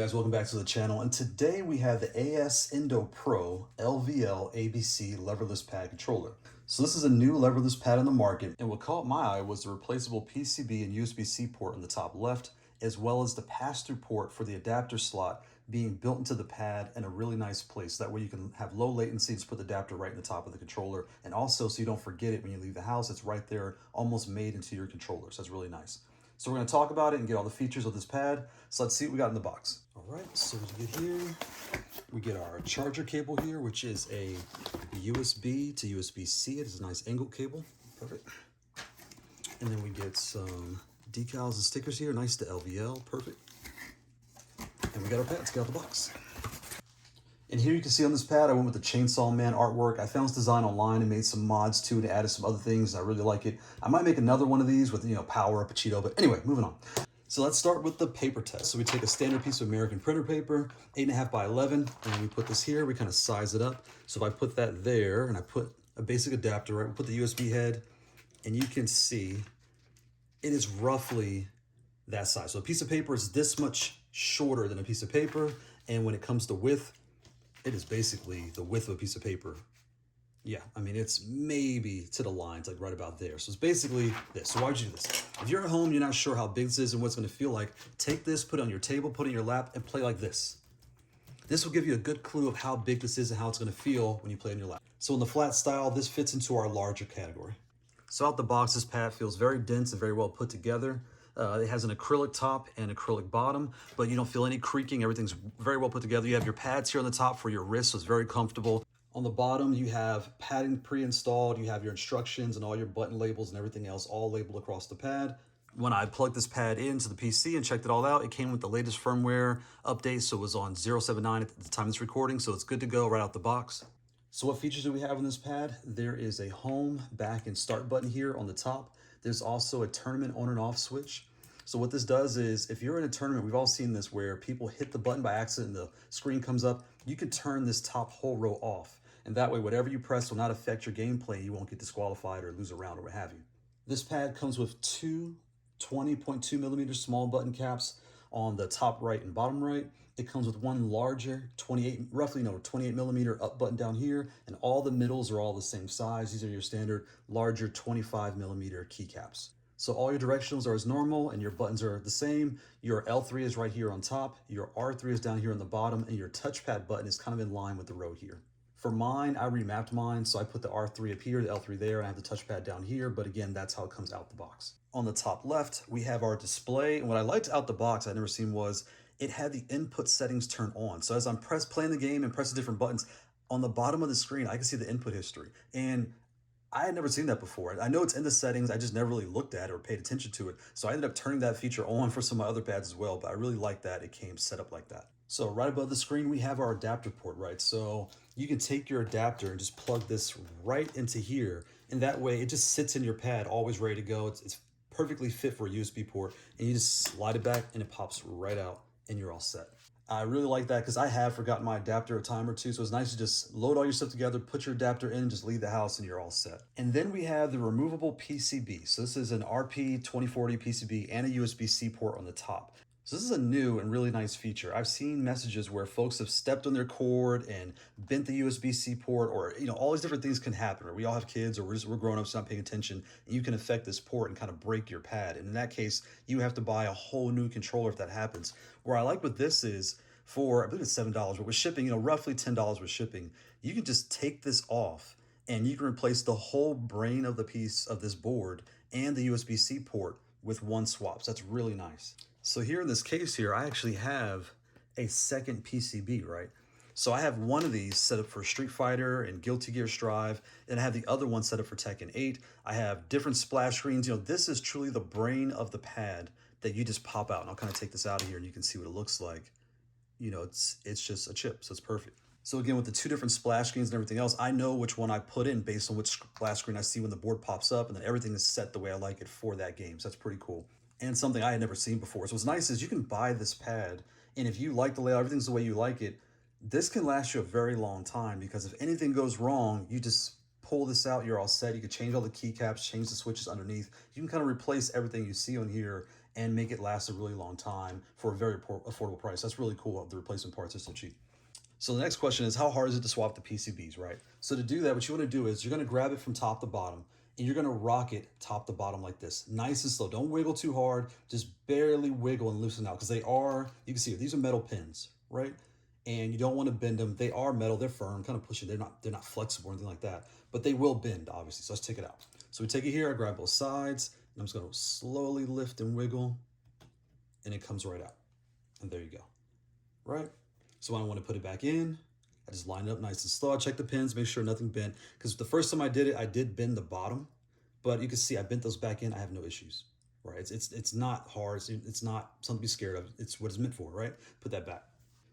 guys, welcome back to the channel, and today we have the ASIndo Pro LVL ABC Leverless Pad Controller. So this is a new leverless pad on the market, and what caught my eye was the replaceable PCB and USB-C port on the top left, as well as the pass-through port for the adapter slot being built into the pad in a really nice place. That way you can have low latency, just put the adapter right in the top of the controller, and also so you don't forget it when you leave the house, it's right there, almost made into your controller, so that's really nice. So we're going to talk about it and get all the features of this pad. So let's see what we got in the box. All right, so we get here, we get our charger cable here, which is a USB to USB-C. It is a nice angled cable, perfect. And then we get some decals and stickers here, nice to LVL, perfect. And we got our pads, get out the box. And here you can see on this pad, I went with the Chainsaw Man artwork. I found this design online and made some mods to it and added some other things. I really like it. I might make another one of these with, power up a Cheeto, but anyway, moving on. So let's start with the paper test. So we take a standard piece of American printer paper, 8.5 by 11, and we put this here, we kind of size it up. So if I put that there and I put a basic adapter, right, we put the USB head, and you can see it is roughly that size. So a piece of paper is this much shorter than a piece of paper, and when it comes to width, it is basically the width of a piece of paper. Yeah, I mean, it's maybe to the lines, like right about there. So it's basically this. So why would you do this? If you're at home, you're not sure how big this is and what it's gonna feel like, take this, put it on your table, put it in your lap, and play like this. This will give you a good clue of how big this is and how it's gonna feel when you play in your lap. So in the flat style, this fits into our larger category. So out the box, this pad feels very dense and very well put together. It has an acrylic top and acrylic bottom, but you don't feel any creaking. Everything's very well put together. You have your pads here on the top for your wrists, so it's very comfortable. On the bottom, you have padding pre-installed. You have your instructions and all your button labels and everything else all labeled across the pad. When I plugged this pad into the PC and checked it all out, it came with the latest firmware update, so it was on 079 at the time of this recording, so it's good to go right out the box. So what features do we have on this pad? There is a home, back, and start button here on the top. There's also a tournament on and off switch. So what this does is, if you're in a tournament, we've all seen this where people hit the button by accident and the screen comes up, you can turn this top whole row off. And that way, whatever you press will not affect your gameplay. You won't get disqualified or lose a round or what have you. This pad comes with two 20.2 millimeter small button caps on the top right and bottom right. It comes with one larger 28 millimeter up button down here, and all the middles are all the same size. These are your standard larger 25 millimeter keycaps. So all your directionals are as normal and your buttons are the same. Your L3 is right here on top, your R3 is down here on the bottom, and your touchpad button is kind of in line with the row here. For mine, I remapped mine, so I put the R3 up here, the L3 there, and I have the touchpad down here, but again, that's how it comes out the box. On the top left, we have our display, and what I liked out the box I'd never seen was it had the input settings turned on. So as I'm playing the game and pressing different buttons, on the bottom of the screen, I can see the input history. And I had never seen that before. I know it's in the settings, I just never really looked at it or paid attention to it. So I ended up turning that feature on for some of my other pads as well, but I really like that it came set up like that. So right above the screen, we have our adapter port, right? So you can take your adapter and just plug this right into here. And that way it just sits in your pad, always ready to go. It's perfectly fit for a USB port, and you just slide it back and it pops right out and you're all set. I really like that because I have forgotten my adapter a time or two, so it's nice to just load all your stuff together, put your adapter in, just leave the house, and you're all set. And then we have the removable PCB. So this is an RP2040 PCB and a USB-C port on the top. So this is a new and really nice feature. I've seen messages where folks have stepped on their cord and bent the USB-C port, or all these different things can happen, or we all have kids, or we're grown-ups not paying attention, and you can affect this port and kind of break your pad. And in that case, you have to buy a whole new controller if that happens. Where I like what this is, for I believe it's $7, but with shipping, roughly $10 with shipping, you can just take this off and you can replace the whole brain of the piece of this board and the USB-C port with one swap. So that's really nice. So here in this case here, I actually have a second PCB, right? So I have one of these set up for Street Fighter and Guilty Gear Strive, and I have the other one set up for Tekken 8. I have different splash screens. This is truly the brain of the pad that you just pop out. And I'll kind of take this out of here and you can see what it looks like. It's just a chip, so it's perfect. So again, with the two different splash screens and everything else, I know which one I put in based on which splash screen I see when the board pops up, and then everything is set the way I like it for that game. So that's pretty cool. And something I had never seen before. So what's nice is you can buy this pad, and if you like the layout, everything's the way you like it, this can last you a very long time, because if anything goes wrong, you just pull this out, you're all set. You can change all the keycaps, change the switches underneath. You can kind of replace everything you see on here and make it last a really long time for a very affordable price. That's really cool. The replacement parts are so cheap. So the next question is, how hard is it to swap the PCBs, right? So to do that, what you want to do is you're going to grab it from top to bottom and you're going to rock it top to bottom like this, nice and slow. Don't wiggle too hard, just barely wiggle and loosen out, because they are, you can see these are metal pins, right? And you don't want to bend them. They are metal, they're firm, kind of pushing. They're not flexible or anything like that, but they will bend, obviously. So let's take it out. So we take it here, I grab both sides, and I'm just going to slowly lift and wiggle, and it comes right out. And there you go, right? So when I want to put it back in, I just line it up nice and slow. I check the pins, make sure nothing bent. Because the first time I did it, I did bend the bottom, but you can see I bent those back in. I have no issues, right? It's not hard. It's not something to be scared of. It's what it's meant for, right? Put that back.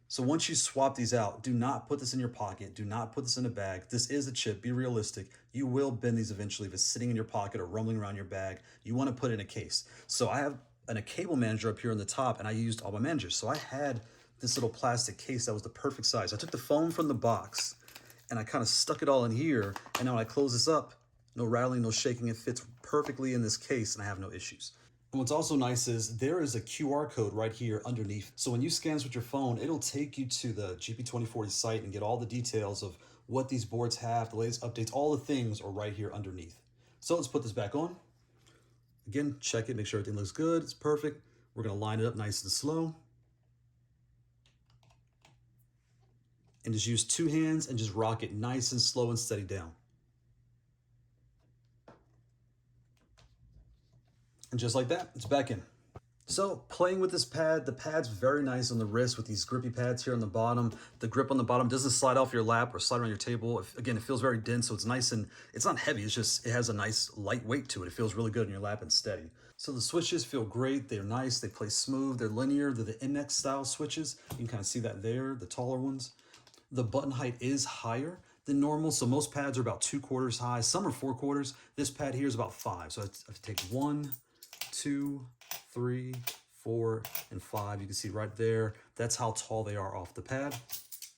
So once you swap these out, do not put this in your pocket. Do not put this in a bag. This is a chip. Be realistic. You will bend these eventually if it's sitting in your pocket or rumbling around your bag. You want to put it in a case. So I have a cable manager up here on the top, and I used all my managers. So I had this little plastic case that was the perfect size. I took the foam from the box and I kind of stuck it all in here. And now when I close this up, no rattling, no shaking, it fits perfectly in this case and I have no issues. And what's also nice is there is a QR code right here underneath. So when you scan this with your phone, it'll take you to the GP2040 site and get all the details of what these boards have, the latest updates, all the things are right here underneath. So let's put this back on. Again, check it, make sure everything looks good, it's perfect. We're gonna line it up nice and slow. And just use two hands and just rock it nice and slow and steady down. And just like that, it's back in. So playing with this pad, the pad's very nice on the wrist with these grippy pads here on the bottom. The grip on the bottom doesn't slide off your lap or slide around your table. Again, it feels very dense, so it's nice and it's not heavy. It's just, it has a nice light weight to it. It feels really good in your lap and steady. So the switches feel great. They're nice. They play smooth. They're linear. They're the MX style switches. You can kind of see that there, the taller ones. The button height is higher than normal. So most pads are about 2/4 high. Some are 4/4. This pad here is about 5. So I have to take 1, 2, 3, 4, and 5. You can see right there. That's how tall they are off the pad.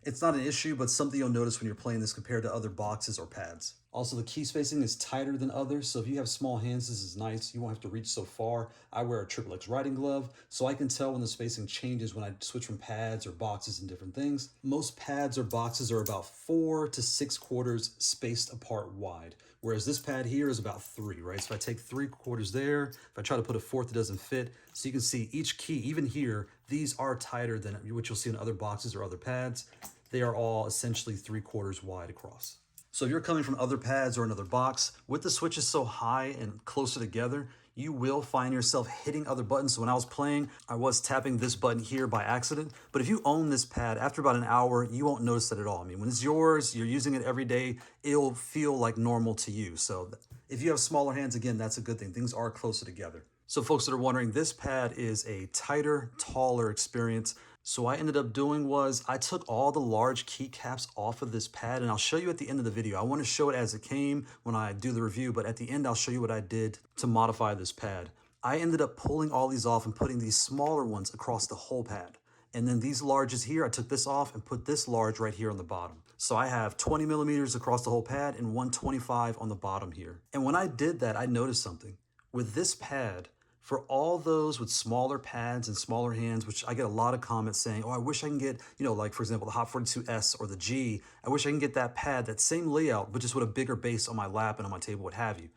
It's not an issue, but something you'll notice when you're playing this compared to other boxes or pads. Also, the key spacing is tighter than others, so if you have small hands, this is nice. You won't have to reach so far. I wear a XXX writing glove, so I can tell when the spacing changes when I switch from pads or boxes and different things. Most pads or boxes are about 4 to 6/4 spaced apart wide, whereas this pad here is about 3, right? So if I take 3/4 there, if I try to put a 1/4, it doesn't fit. So you can see each key, even here, these are tighter than what you'll see in other boxes or other pads. They are all essentially 3/4 wide across. So if you're coming from other pads or another box, with the switches so high and closer together, you will find yourself hitting other buttons. So when I was playing, I was tapping this button here by accident. But if you own this pad, after about an hour, you won't notice that at all. I mean, when it's yours, you're using it every day, it'll feel like normal to you. So if you have smaller hands, again, that's a good thing. Things are closer together. So folks that are wondering, this pad is a tighter, taller experience. So what I ended up doing was I took all the large keycaps off of this pad, and I'll show you at the end of the video. I want to show it as it came when I do the review, but at the end, I'll show you what I did to modify this pad. I ended up pulling all these off and putting these smaller ones across the whole pad. And then these larges here, I took this off and put this large right here on the bottom. So I have 20 millimeters across the whole pad and 125 on the bottom here. And when I did that, I noticed something. With this pad, for all those with smaller pads and smaller hands, which I get a lot of comments saying, oh, I wish I can get, like for example, the Haute42 S or the G, I wish I can get that pad, that same layout, but just with a bigger base on my lap and on my table, what have you.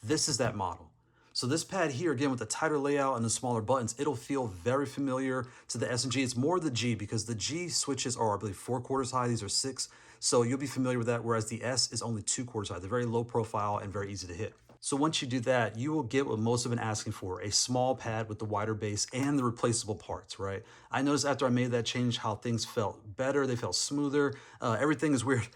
This is that model. So this pad here, again, with the tighter layout and the smaller buttons, it'll feel very familiar to the S and G. It's more the G because the G switches are, I believe, 4/4 high. These are 6. So you'll be familiar with that, whereas the S is only 2/4 high. They're very low profile and very easy to hit. So once you do that, you will get what most have been asking for, a small pad with the wider base and the replaceable parts, right? I noticed after I made that change how things felt better. They felt smoother. Everything is weird.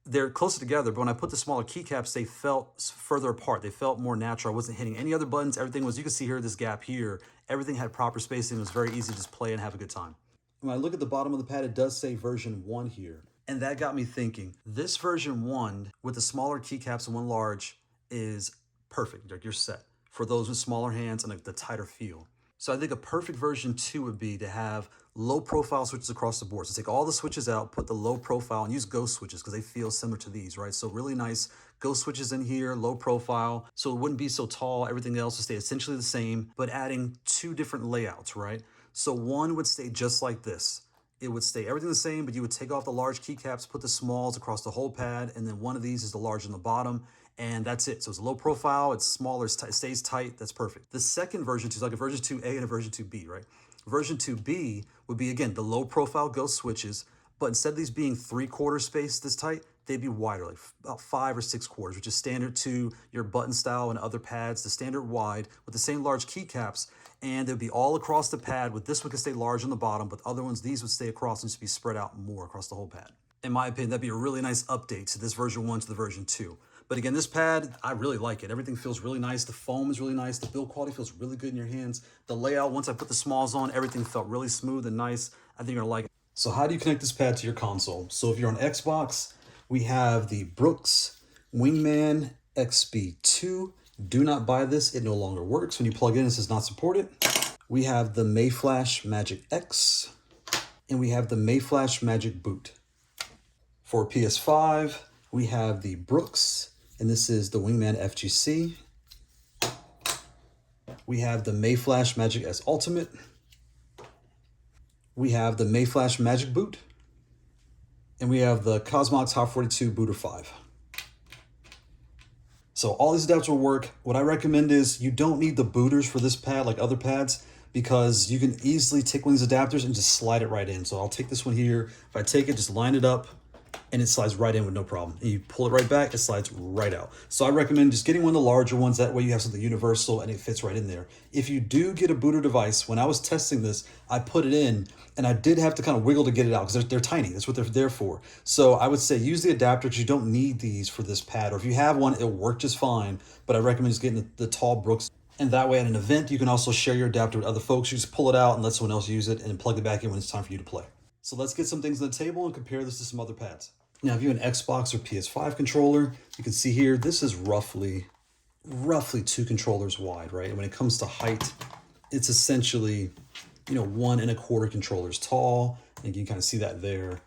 They're closer together, but when I put the smaller keycaps, they felt further apart. They felt more natural. I wasn't hitting any other buttons. Everything was, you can see here, this gap here, everything had proper spacing. It was very easy to just play and have a good time. When I look at the bottom of the pad, it does say version 1 here. And that got me thinking, this version 1 with the smaller keycaps and one large is perfect. You're set for those with smaller hands and the tighter feel. So I think a perfect version 2 would be to have low profile switches across the board. So take all the switches out, put the low profile, and use ghost switches because they feel similar to these, right? So really nice ghost switches in here, low profile, so it wouldn't be so tall. Everything else would stay essentially the same, but adding 2 different layouts, right? So one would stay just like this. It would stay everything the same, but you would take off the large keycaps, put the smalls across the whole pad, and then one of these is the large on the bottom, and that's it. So it's low profile, it's smaller, it stays tight, that's perfect. The second version 2 is like a version 2A and a version 2B, right? Version 2B would be, again, the low profile ghost switches, but instead of these being 3/4 space this tight, they'd be wider, like about 5 or 6 quarters, which is standard to your button style and other pads, the standard wide with the same large keycaps, and they'd be all across the pad. With this one could stay large on the bottom, but other ones, these would stay across and just be spread out more across the whole pad. In my opinion, that'd be a really nice update to this version 1 to the version 2. But again, this pad, I really like it. Everything feels really nice. The foam is really nice. The build quality feels really good in your hands. The layout, once I put the smalls on, everything felt really smooth and nice. I think you're gonna like it. So how do you connect this pad to your console? So if you're on Xbox, we have the Brook Wingman XB2. Do not buy this. It no longer works. When you plug in, it says not supported. We have the Mayflash Magic X, and we have the Mayflash MagicBoot. For PS5, we have the Brooks, and this is the Wingman FGC. We have the Mayflash Magic S Ultimate. We have the Mayflash MagicBoot. And we have the Coxmox Haue42 Booter 5. So all these adapters will work. What I recommend is you don't need the booters for this pad like other pads, because you can easily take one of these adapters and just slide it right in. So I'll take this one here. If I take it, just line it up, and it slides right in with no problem. And you pull it right back, it slides right out. So I recommend just getting one of the larger ones. That way you have something universal and it fits right in there. If you do get a booter device, when I was testing this, I put it in and I did have to kind of wiggle to get it out because they're tiny. That's what they're there for. So I would say use the adapter because you don't need these for this pad. Or if you have one, it'll work just fine. But I recommend just getting the tall Brooks. And that way at an event, you can also share your adapter with other folks. You just pull it out and let someone else use it and plug it back in when it's time for you to play. So let's get some things on the table and compare this to some other pads. Now, if you have an Xbox or PS5 controller, you can see here, this is roughly 2 controllers wide, right? And when it comes to height, it's essentially, 1 1/4 controllers tall. And you can kind of see that there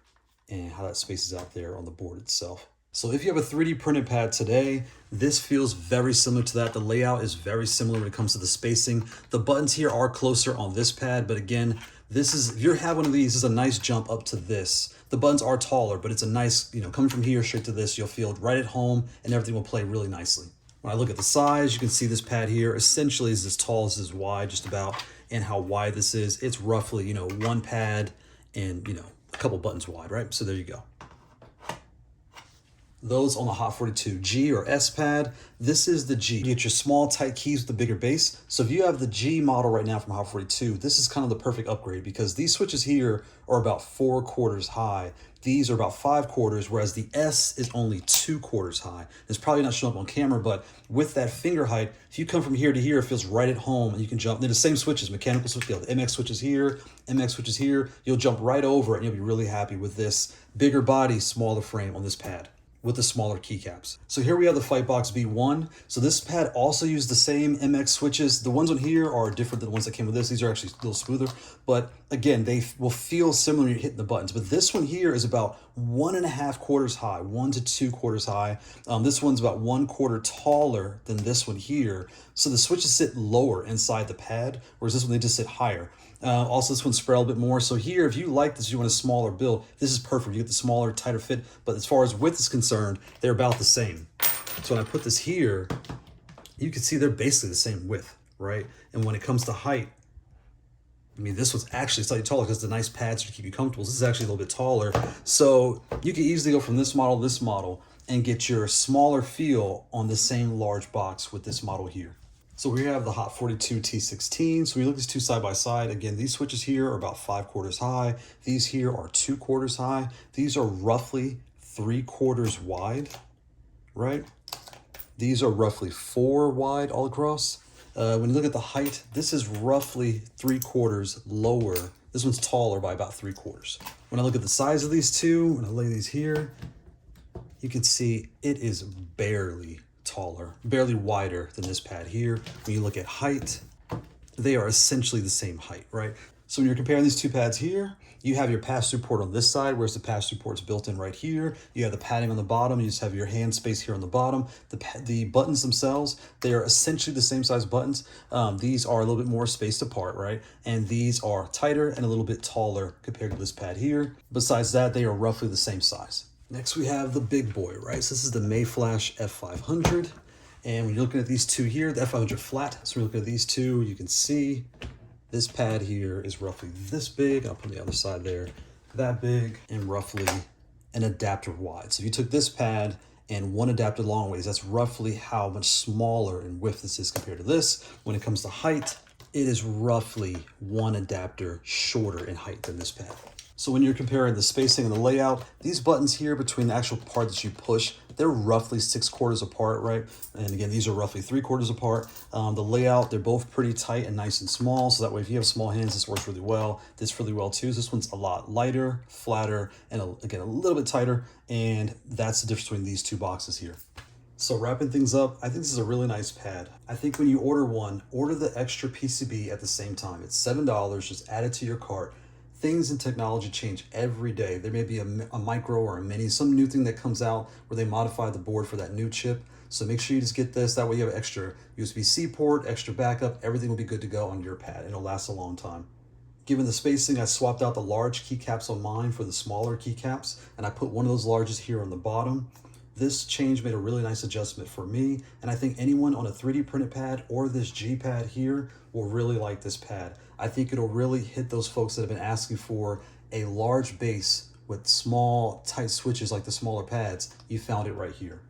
and how that spaces out there on the board itself. So if you have a 3D printed pad today, this feels very similar to that. The layout is very similar when it comes to the spacing. The buttons here are closer on this pad, but again, if you have one of these, this is a nice jump up to this. The buttons are taller, but it's a nice, coming from here straight to this, you'll feel right at home and everything will play really nicely. When I look at the size, you can see this pad here essentially is as tall as is wide, just about, and how wide this is. It's roughly, 1 pad and, a couple buttons wide, right? So there you go. Those on the Haute42 G or S pad, this is the G. You get your small tight keys with the bigger base. So if you have the G model right now from Haute42, this is kind of the perfect upgrade because these switches here are about 4/4 high. These are about 5/4, whereas the S is only 2/4 high. It's probably not showing up on camera, but with that finger height, if you come from here to here, it feels right at home and you can jump. They're the same switches, mechanical switches, the MX switches here, MX switches here. You'll jump right over it and you'll be really happy with this bigger body, smaller frame on this pad with the smaller keycaps. So here we have the Fightbox B1. So this pad also used the same MX switches. The ones on here are different than the ones that came with this. These are actually a little smoother, but again, they will feel similar when you're hitting the buttons. But this one here is about 1 1/2 high, 1 to 2 quarters high. This one's about 1/4 taller than this one here. So the switches sit lower inside the pad, whereas this one, they just sit higher. Also, this one's spread a little bit more. So here, if you like this, you want a smaller build, this is perfect. You get the smaller, tighter fit. But as far as width is concerned, they're about the same. So when I put this here, you can see they're basically the same width, right? And when it comes to height, I mean, this one's actually slightly taller because the nice pads to keep you comfortable. This is actually a little bit taller. So you can easily go from this model to this model and get your smaller feel on the same large box with this model here. So we have the Haute42 T16. So we look at these two side by side. Again, these switches here are about 5/4 high. These here are 2/4 high. These are roughly 3/4 wide, right? These are roughly 4 wide all across. When you look at the height, this is roughly 3/4 lower. This one's taller by about 3/4. When I look at the size of these two, when I lay these here, you can see it is barely taller, barely wider than this pad here. When you look at height, they are essentially the same height, right? So when you're comparing these two pads here, you have your pass-through port on this side, whereas the pass-through port's built in right here. You have the padding on the bottom. You just have your hand space here on the bottom. The buttons themselves, they are essentially the same size buttons. These are a little bit more spaced apart, right? And these are tighter and a little bit taller compared to this pad here. Besides that, they are roughly the same size. Next, we have the big boy, right? So this is the Mayflash F500. And when you're looking at these two here, the F500 flat. So when you're looking at these two, you can see this pad here is roughly this big. I'll put the other side there, that big, and roughly an adapter wide. So if you took this pad and one adapter long ways, that's roughly how much smaller in width this is compared to this. When it comes to height, it is roughly one adapter shorter in height than this pad. So when you're comparing the spacing and the layout, these buttons here between the actual part that you push, they're roughly 6/4 apart, right? And again, these are roughly 3/4 apart. The layout, they're both pretty tight and nice and small. So that way, if you have small hands, this works really well. This really well too. This one's a lot lighter, flatter, and again, a little bit tighter. And that's the difference between these two boxes here. So wrapping things up, I think this is a really nice pad. I think when you order one, order the extra PCB at the same time. It's $7, just add it to your cart. Things in technology change every day. There may be a micro or a mini, some new thing that comes out where they modify the board for that new chip. So make sure you just get this. That way you have extra USB-C port, extra backup. Everything will be good to go on your pad and it'll last a long time. Given the spacing, I swapped out the large keycaps on mine for the smaller keycaps, and I put one of those larges here on the bottom. This change made a really nice adjustment for me, and I think anyone on a 3D printed pad or this G pad here will really like this pad. I think it'll really hit those folks that have been asking for a large base with small, tight switches like the smaller pads. You found it right here.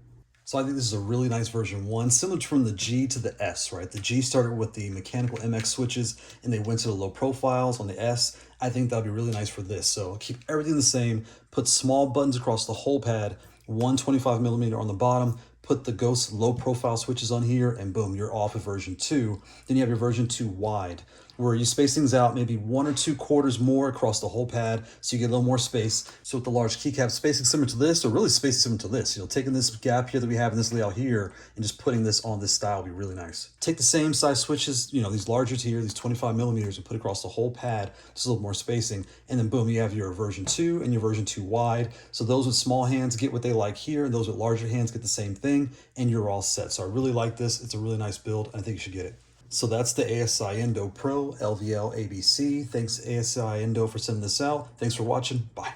So I think this is a really nice version 1, similar from the G to the S, right? The G started with the mechanical MX switches and they went to the low profiles on the S. I think that'll be really nice for this. So keep everything the same, put small buttons across the whole pad, 125mm on the bottom, put the Ghost low profile switches on here, and boom, you're off of version 2. Then you have your version 2 wide, where you space things out maybe 1 or 2 quarters more across the whole pad, so you get a little more space. So with the large keycap, spacing similar to this, or really spacing similar to this, taking this gap here that we have in this layout here, and just putting this on this style would be really nice. Take the same size switches, these larger here, these 25mm, and put across the whole pad, just a little more spacing, and then boom, you have your version 2 and your version 2 wide. So those with small hands get what they like here, and those with larger hands get the same thing, and you're all set. So I really like this. It's a really nice build, and I think you should get it. So that's the ASIndo Pro LVL ABC. Thanks ASIndo for sending this out. Thanks for watching. Bye.